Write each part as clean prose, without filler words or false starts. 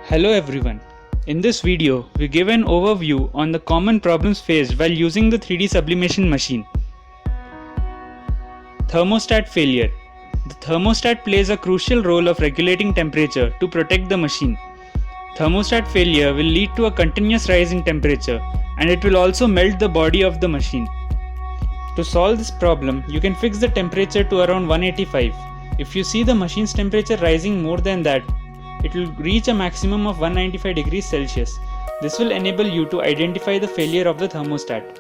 Hello everyone. In this video, we give an overview on the common problems faced while using the 3D sublimation machine. Thermostat failure. The thermostat plays a crucial role of regulating temperature to protect the machine. Thermostat failure will lead to a continuous rise in temperature and it will also melt the body of the machine. To solve this problem, you can fix the temperature to around 185. If you see the machine's temperature rising more than that, it will reach a maximum of 195 degrees Celsius. This will enable you to identify the failure of the thermostat.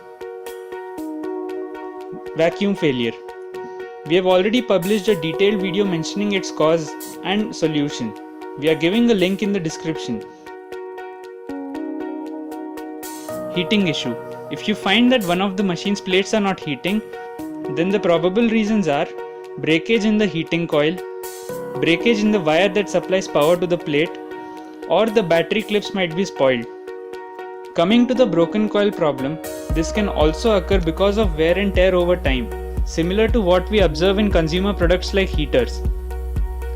Vacuum failure. We have already published a detailed video mentioning its cause and solution. We are giving a link in the description. Heating issue. If you find that one of the machine's plates are not heating, then the probable reasons are breakage in the heating coil, breakage in the wire that supplies power to the plate, or the battery clips might be spoiled. Coming to the broken coil problem, this can also occur because of wear and tear over time, similar to what we observe in consumer products like heaters.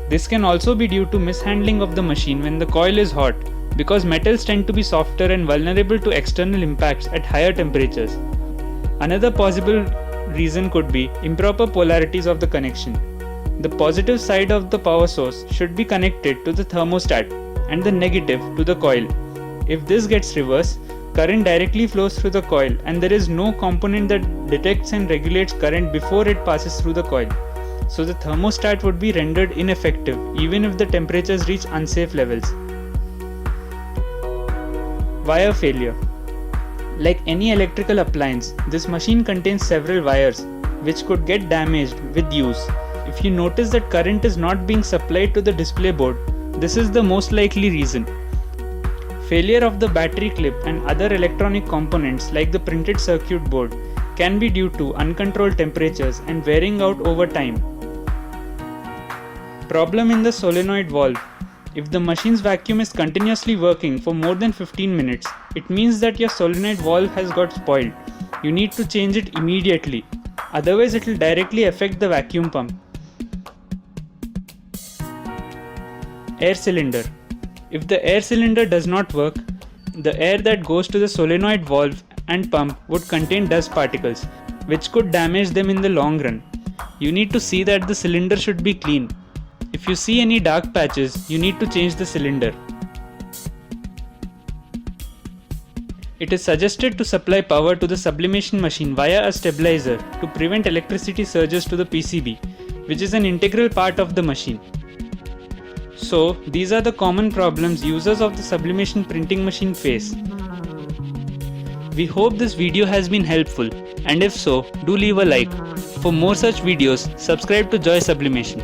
This can also be due to mishandling of the machine when the coil is hot, because metals tend to be softer and vulnerable to external impacts at higher temperatures. Another possible reason could be improper polarities of the connection. The positive side of the power source should be connected to the thermostat and the negative to the coil. If this gets reversed, current directly flows through the coil and there is no component that detects and regulates current before it passes through the coil. So the thermostat would be rendered ineffective even if the temperatures reach unsafe levels. Wire failure. Like any electrical appliance, this machine contains several wires which could get damaged with use. If you notice that current is not being supplied to the display board, this is the most likely reason. Failure of the battery clip and other electronic components like the printed circuit board can be due to uncontrolled temperatures and wearing out over time. Problem in the solenoid valve. If the machine's vacuum is continuously working for more than 15 minutes, it means that your solenoid valve has got spoiled. You need to change it immediately, otherwise it will directly affect the vacuum pump. Air cylinder. If the air cylinder does not work, the air that goes to the solenoid valve and pump would contain dust particles, which could damage them in the long run. You need to see that the cylinder should be clean. If you see any dark patches, you need to change the cylinder. It is suggested to supply power to the sublimation machine via a stabilizer to prevent electricity surges to the PCB, which is an integral part of the machine. So, these are the common problems users of the sublimation printing machine face. We hope this video has been helpful, and if so, do leave a like. For more such videos, subscribe to Joy Sublimation.